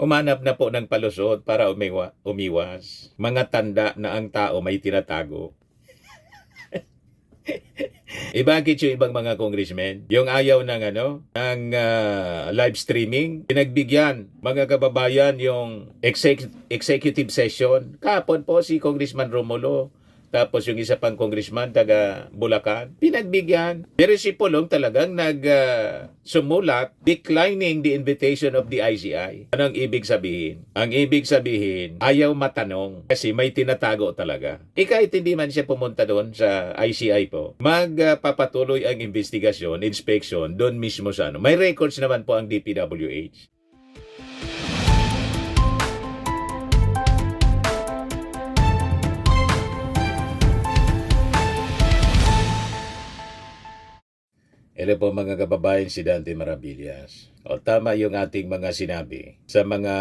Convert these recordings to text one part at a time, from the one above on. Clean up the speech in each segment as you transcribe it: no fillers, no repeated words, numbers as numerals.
Umanap na po ng palusot para umiwas. Mga tanda na ang tao may tinatago. Bakit yung ibang mga congressmen, yung ayaw ng live streaming, pinagbigyan mga kababayan yung executive session. Kahapon po si Congressman Romulo, tapos yung isa pang congressman taga Bulacan, pinagbigyan. Pero si Pulong talagang sumulat declining the invitation of the ICI. Anong ibig sabihin? Ang ibig sabihin, ayaw matanong kasi may tinatago talaga. Kahit hindi man siya pumunta doon sa ICI po, magpapatuloy ang investigasyon, inspection doon mismo sa May records naman po ang DPWH. Hello po mga kababayan, si Dante Maravillas. Tama yung ating mga sinabi sa mga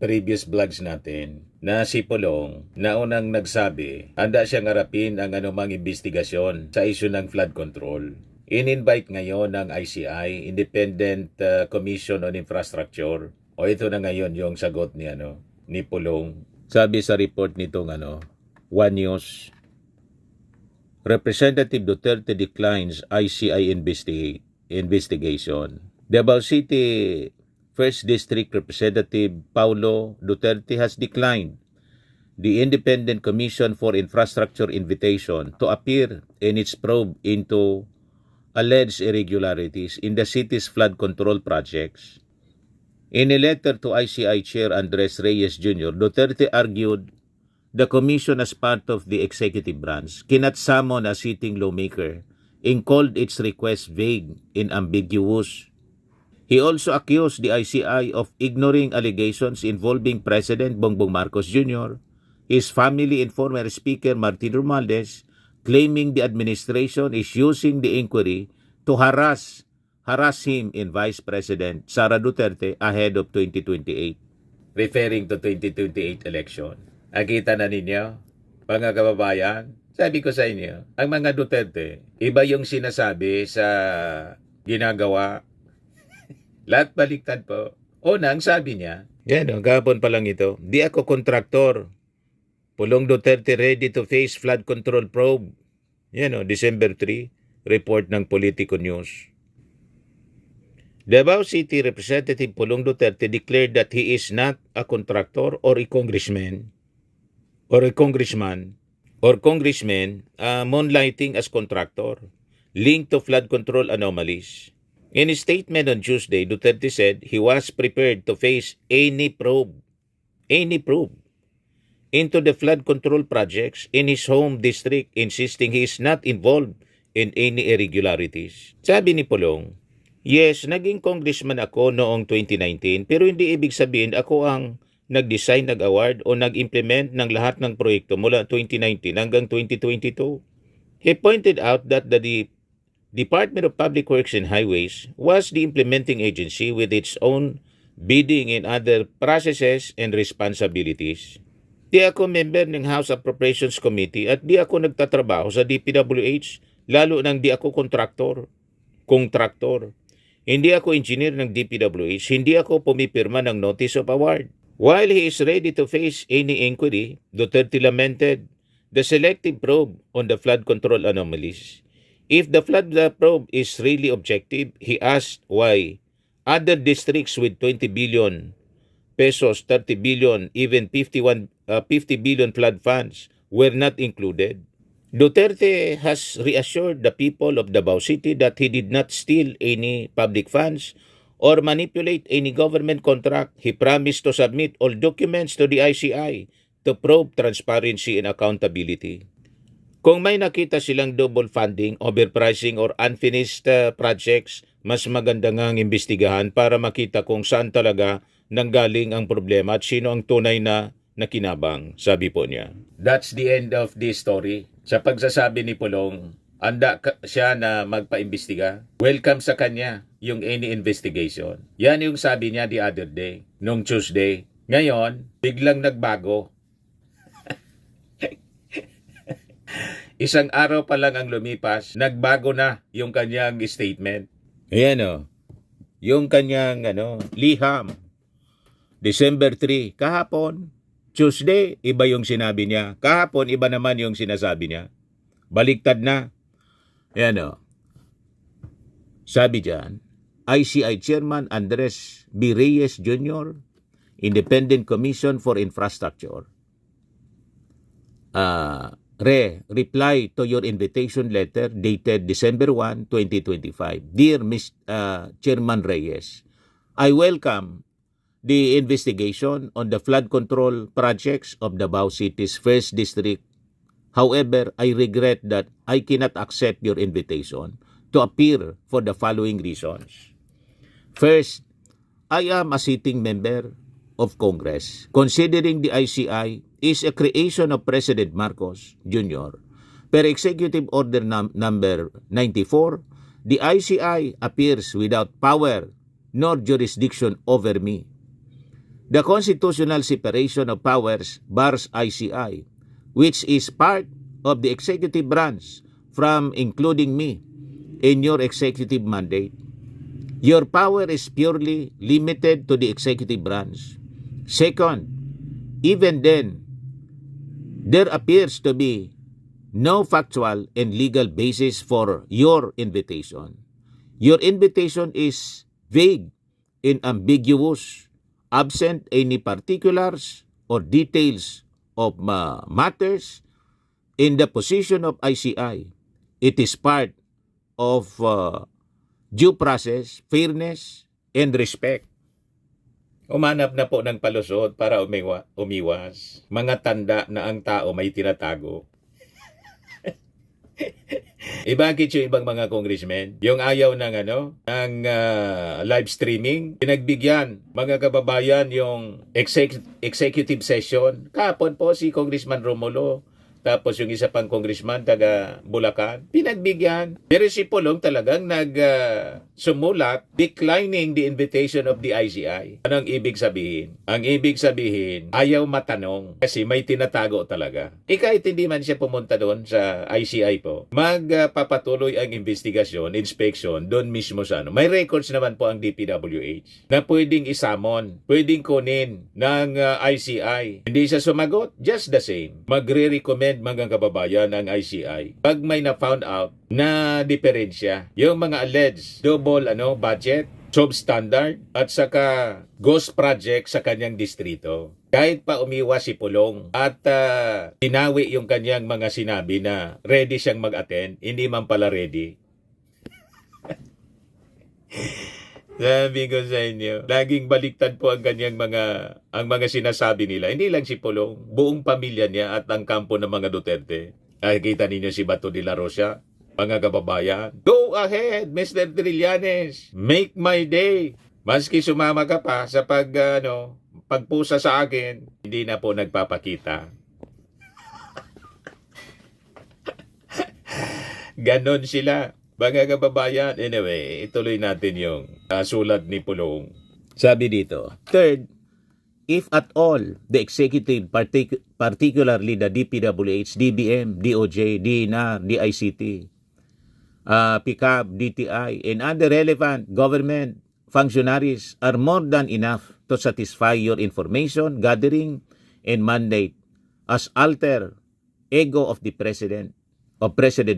previous vlogs natin na si Pulong na unang nagsabi, handa siyang harapin ang anumang investigasyon sa issue ng flood control. In-invite ngayon ng ICI, Independent Commission on Infrastructure. Ito na ngayon yung sagot ni Pulong. Sabi sa report nitong One News, Representative Duterte declines ICI investigation. Davao City 1st District Representative Paulo Duterte has declined the Independent Commission for Infrastructure invitation to appear in its probe into alleged irregularities in the city's flood control projects. In a letter to ICI Chair Andres Reyes Jr., Duterte argued the commission, as part of the executive branch, cannot summon a sitting lawmaker and called its request vague and ambiguous. He also accused the ICI of ignoring allegations involving President Bongbong Marcos Jr., his family and former Speaker Martin Romualdez, claiming the administration is using the inquiry to harass him and Vice President Sara Duterte ahead of 2028. Referring to 2028 election. Nakita na ninyo, mga kababayan, sabi ko sa inyo, ang mga Duterte, iba yung sinasabi sa ginagawa. Lahat baliktad po. Unang sabi niya, kahapon pa lang ito, di ako kontraktor. Pulong Duterte ready to face flood control probe. December 3, report ng Politico News. Davao City Representative Pulong Duterte declared that he is not a contractor or a congressman moonlighting as contractor linked to flood control anomalies. In a statement on Tuesday, Duterte said he was prepared to face any probe into the flood control projects in his home district, insisting he is not involved in any irregularities. Sabi ni Pulong, yes, naging congressman ako noong 2019 pero hindi ibig sabihin ako ang nag-design, nag-award o nag-implement ng lahat ng proyekto mula 2019 hanggang 2022. He pointed out that the Department of Public Works and Highways was the implementing agency with its own bidding and other processes and responsibilities. Di ako member ng House Appropriations Committee at di ako nagtatrabaho sa DPWH, lalo nang di ako kontraktor. Hindi ako engineer ng DPWH, hindi ako pumipirma ng Notice of Award. While he is ready to face any inquiry, Duterte lamented the selective probe on the flood control anomalies. If the flood probe is really objective, he asked why other districts with 20 billion pesos, 30 billion, even 50 billion flood funds were not included. Duterte has reassured the people of Davao City that he did not steal any public funds or manipulate any government contract. He promised to submit all documents to the ICI to probe transparency and accountability. Kung may nakita silang double funding, overpricing, or unfinished projects, mas maganda ngang imbestigahan para makita kung saan talaga nanggaling ang problema at sino ang tunay na nakinabang, sabi po niya. That's the end of this story. Sa pagsasabi ni Pulong, handa siya na magpaimbestiga. Welcome sa kanya yung any investigation. Yan yung sabi niya the other day, nung Tuesday. Ngayon, biglang nagbago. Isang araw pa lang ang lumipas, nagbago na yung kanyang statement. Ayan yung kanyang liham December 3, kahapon, Tuesday, iba yung sinabi niya. Kahapon, iba naman yung sinasabi niya. Baliktad na. Yan o. Sabi dyan, ICI Chairman Andres B. Reyes Jr., Independent Commission for Infrastructure. Reply to your invitation letter dated December 1, 2025. Dear Chairman Reyes, I welcome the investigation on the flood control projects of Davao City's 1st District. However, I regret that I cannot accept your invitation to appear for the following reasons. First, I am a sitting member of Congress. Considering the ICI is a creation of President Marcos Jr. Per Executive Order number 94, the ICI appears without power nor jurisdiction over me. The constitutional separation of powers bars ICI, which is part of the executive branch, from including me in your executive mandate. Your power is purely limited to the executive branch. Second, even then, there appears to be no factual and legal basis for your invitation. Your invitation is vague and ambiguous, absent any particulars or details of matters in the position of ICI. It is part of due process, fairness, and respect. Umanap na po ng palusot para umiwas. Mga tanda na ang tao may tinatago. Bakit yung ibang mga congressmen, yung ayaw ng live streaming, pinagbigyan mga kababayan yung executive session. Kahapon po si Congressman Romulo, tapos yung isa pang congressman taga Bulacan, pinagbigyan. Pero si Pulong talagang sumulat declining the invitation of the ICI. Anong ibig sabihin? Ang ibig sabihin, ayaw matanong kasi may tinatago talaga. Kahit hindi man siya pumunta doon sa ICI po, magpapatuloy ang investigasyon, inspection doon mismo sa May records naman po ang DPWH na pwedeng isamon, pwedeng kunin ng ICI. Hindi siya sumagot, just the same. Magre-recommend mga kababayan ng ICI pag may na-found out na diferensya. Yung mga alleged double budget, substandard, at saka ghost project sa kanyang distrito. Kahit pa umiwas si Pulong at tinawi yung kanyang mga sinabi na ready siyang mag-attend, hindi man pala ready. Sabi ko sa inyo, laging baliktad po ang kanyang mga sinasabi nila. Hindi lang si Pulong, buong pamilya niya at ang kampo ng mga Duterte. Nakikita ninyo si Bato de la Rosa, mga kababayan. Go ahead, Mr. Trillanes. Make my day. Maski sumama ka pa sa pagpusa sa akin, hindi na po nagpapakita. Ganon sila. Mga kababayan, anyway, ituloy natin yung sulat ni Pulong. Sabi dito, third, if at all, the executive, particularly the DPWH, DBM, DOJ, DNR, DICT, PICAP, DTI, and other relevant government functionaries are more than enough to satisfy your information gathering and mandate as alter ego of the President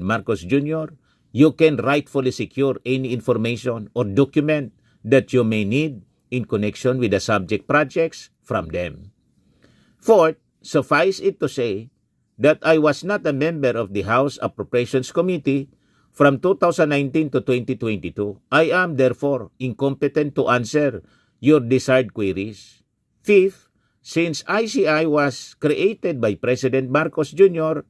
Marcos Jr., you can rightfully secure any information or document that you may need in connection with the subject projects from them. Fourth, suffice it to say that I was not a member of the House Appropriations Committee from 2019 to 2022. I am therefore incompetent to answer your desired queries. Fifth, since ICI was created by President Marcos Jr.,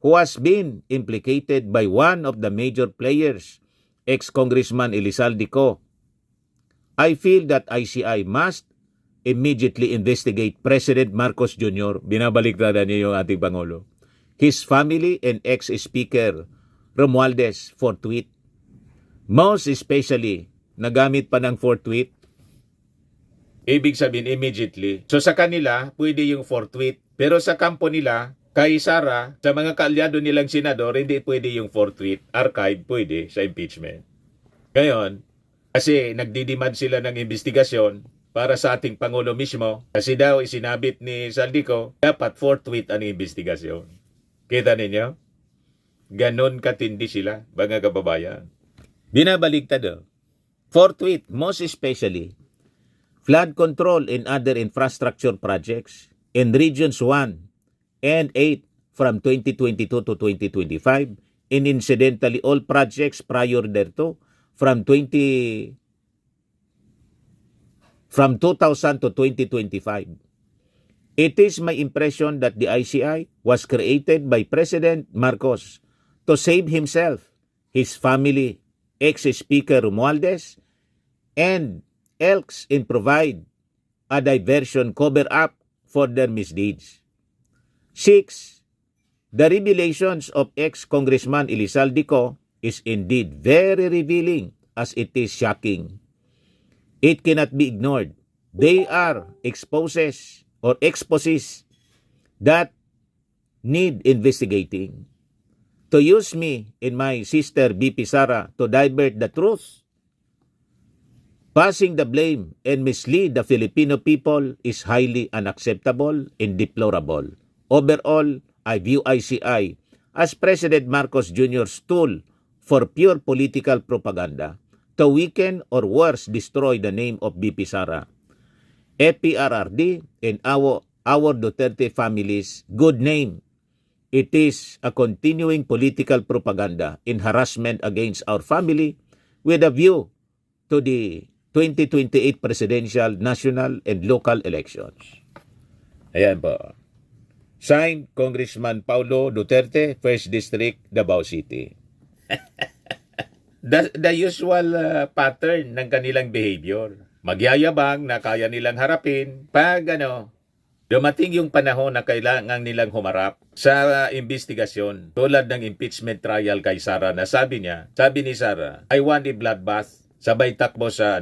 who has been implicated by one of the major players, ex-Congressman Elizalde Co, I feel that ICI must immediately investigate President Marcos Jr., binabaliktaran niya yung ating Pangulo, his family and ex-Speaker Romualdez for tweet. Most especially, nagamit pa ng for tweet. Ibig sabihin immediately. So sa kanila, pwede yung for tweet. Pero sa kampo nila, kay Sara, sa mga kaalyado nilang senador, hindi pwede yung for tweet. Archive pwede sa impeachment. Ngayon, kasi nagdidemand sila ng investigasyon, para sa ating Pangulo mismo. Kasi daw isinabit ni Saldico, dapat forthwith ang investigasyon. Kita ninyo? Ganon katindi sila, mga kababayan. Binabaligtad daw. Forthwith, most especially, flood control and other infrastructure projects in Regions 1 and 8 from 2022 to 2025, and incidentally all projects prior thereto from 2000 to 2025. It is my impression that the ICI was created by President Marcos to save himself, his family, ex-Speaker Romualdez, and else and provide a diversion cover-up for their misdeeds. 6. The revelations of ex-Congressman Elizalde Co is indeed very revealing as it is shocking. It cannot be ignored. They are exposes that need investigating. To use me and my sister BP Sara to divert the truth, passing the blame and mislead the Filipino people is highly unacceptable and deplorable. Overall, I view ICI as President Marcos Jr.'s tool for pure political propaganda to weaken or worse destroy the name of BP Sara, FPRRD, and our Duterte family's good name. It is a continuing political propaganda and harassment against our family with a view to the 2028 presidential, national, and local elections. Ayan po. Signed, Congressman Paulo Duterte, 1st District, Davao City. The usual pattern ng kanilang behavior. Magyayabang na kaya nilang harapin pag dumating yung panahon na kailangan nilang humarap sa investigasyon tulad ng impeachment trial kay Sara na sabi ni Sara, I want a bloodbath, sabay takbo sa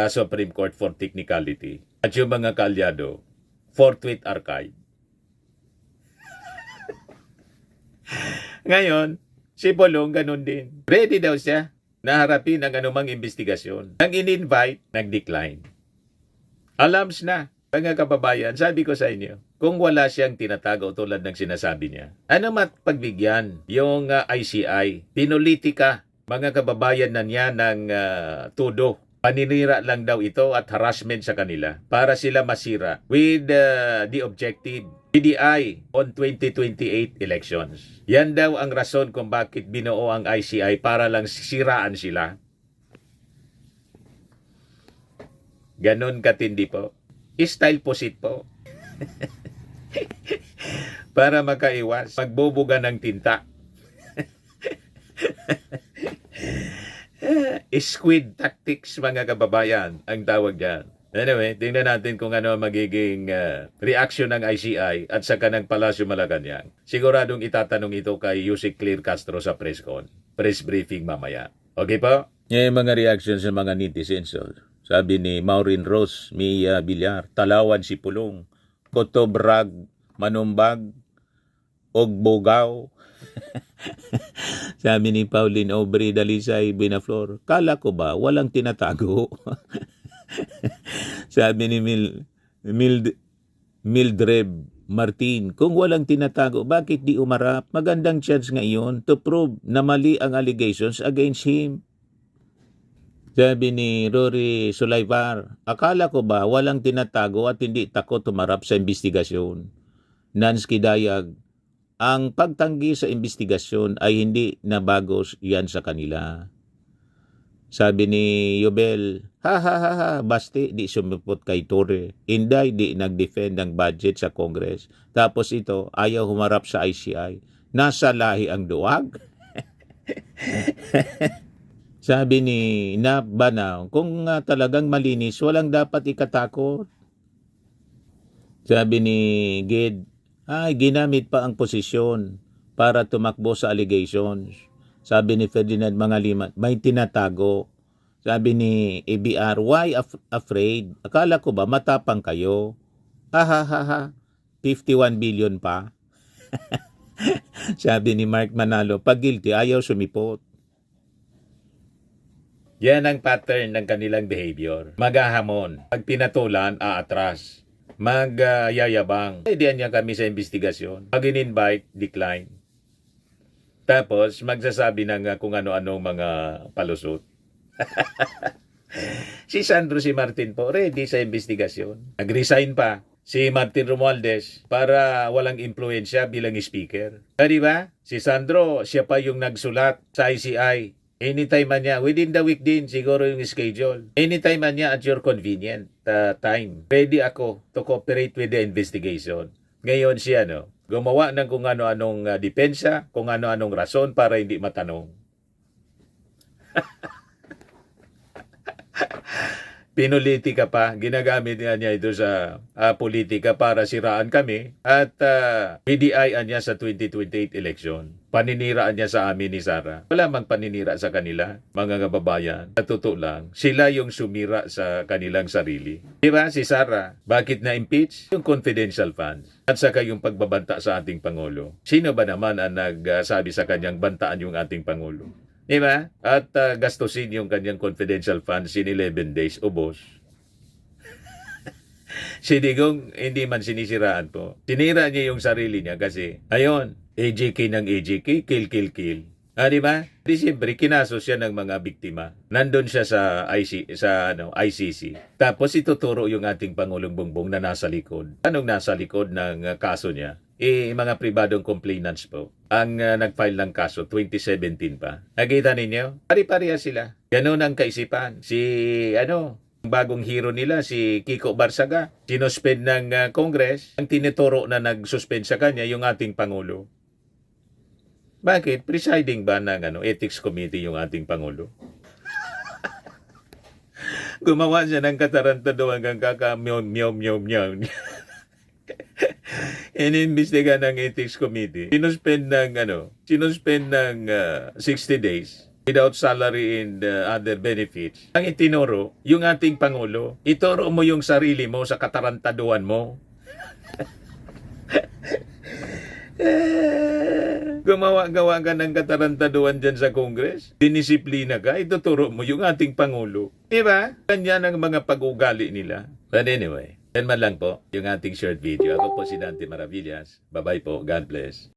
Supreme Court for technicality. At yung mga kalyado, forthwith archive. Ngayon, si Bolong ganun din. Ready daw siya na harapin ang anumang investigasyon. Nang in-invite, nag-decline. Alams na. Mga kababayan, sabi ko sa inyo, kung wala siyang tinatago tulad ng sinasabi niya, ano pagbigyan yung ICI, pinulitika, mga kababayan na niya ng tudo. Paninira lang daw ito at harassment sa kanila para sila masira with the objective, PDI on 2028 elections. Yan daw ang rason kung bakit binuo ang ICI para lang siraan sila. Ganon katindi po. Style posit po. Para makaiwas pagbubuga ng tinta. Squid tactics, mga kababayan, ang tawag dyan. Anyway, tingnan natin kung ano magiging reaction ng ICI at saka ng Palasyo Malacanang. Siguradong itatanong ito kay Yusek Clear Castro sa press briefing mamaya. Okay po? Yung mga reaction sa mga netizens. Sabi ni Maureen Rose, Mia Villar, Talawan si Pulong, Kotobrag, Manumbag, Ogbogaw. Sabi ni Pauline Aubrey Dalisay Binaflor, kala ko ba walang tinatago? Sabi ni Mildred Martin, kung walang tinatago, bakit di umarap? Magandang chance ngayon to prove na mali ang allegations against him. Sabi ni Rory Sulayvar, akala ko ba walang tinatago at hindi takot tumarap sa investigasyon? Nansky Dayag, ang pagtanggi sa investigasyon ay hindi na bagos yan sa kanila. Sabi ni Yobel, basti di sumipot kay Torre, Inday di nag-defend ng budget sa Congress, tapos ito ayaw humarap sa ICI. Nasa lahi ang duwag? Sabi ni Nap Banaw, kung talagang malinis, walang dapat ikatakot. Sabi ni Gid, ginamit pa ang posisyon para tumakbo sa allegations. Sabi ni Ferdinand Mangalimat, may tinatago. Sabi ni ABR, why afraid? Akala ko ba matapang kayo? 51 billion pa. Sabi ni Mark Manalo, pag guilty, ayaw sumipot. Yan ang pattern ng kanilang behavior. Maghahamon. Pag pinatulan, aatras. Magyayabang. Diyan niya kami sa investigasyon. Pag in-invite, decline. Tapos, magsasabi ng kung ano-anong mga palusot. Si Sandro, si Martin po, ready sa investigasyon. Nag-resign pa si Martin Romualdez para walang impluensya bilang speaker. Di ba? Si Sandro, siya pa yung nagsulat sa ICI. Anytime man niya, within the week din, siguro yung schedule. Anytime man niya at your convenient time. Ready ako to cooperate with the investigation. Ngayon siya, gumawa ng kung ano-anong depensa, kung ano-anong rason para hindi matanong. Pinulitika pa, ginagamit niya ito sa politika para siraan kami at PDI-an niya sa 2028 election. Paniniraan niya sa amin ni Sara. Wala mang paninira sa kanila, mga kababayan. Sa totoo lang, sila yung sumira sa kanilang sarili. Diba si Sara, bakit na-impeach? Yung confidential funds at saka yung pagbabanta sa ating Pangulo. Sino ba naman ang nagsabi sa kanyang bantaan yung ating Pangulo? Diba? At gastusin yung kanyang confidential funds in 11 days, ubos. Si Digong, hindi man sinisiraan po. Sinira niya yung sarili niya kasi, ayon, AJK ng AJK, kill. Diba? Di siyempre, kinaso siya ng mga biktima. Nandun siya sa ICC. Tapos ituturo yung ating Pangulong Bongbong na nasa likod. Anong nasa likod ng kaso niya? Mga pribadong complainants po ang nag-file ng kaso 2017 pa. Nakita ninyo? Pari-pareha sila. Ganun ang kaisipan. Si bagong hero nila, si Kiko Barsaga, sinuspend ng Congress. Ang tinuturo na nag-suspend sa kanya yung ating Pangulo. Bakit? Presiding ba ng Ethics Committee yung ating Pangulo? Gumawa siya ng katarantaduan hanggang kaka-meow. Inimbestiga ng Ethics Committee. Sinuspend ng 60 days without salary and other benefits. Ang itinuro, yung ating Pangulo, ituro mo yung sarili mo sa katarantaduan mo. Gumawa ka ng katarantaduan dyan sa Congress. Dinisiplina ka, ituturo mo yung ating Pangulo. Diba? Kanya ng mga pag-ugali nila. But anyway, yan man lang po yung ating short video. Ako po si Dante Maravillas. Bye-bye po. God bless.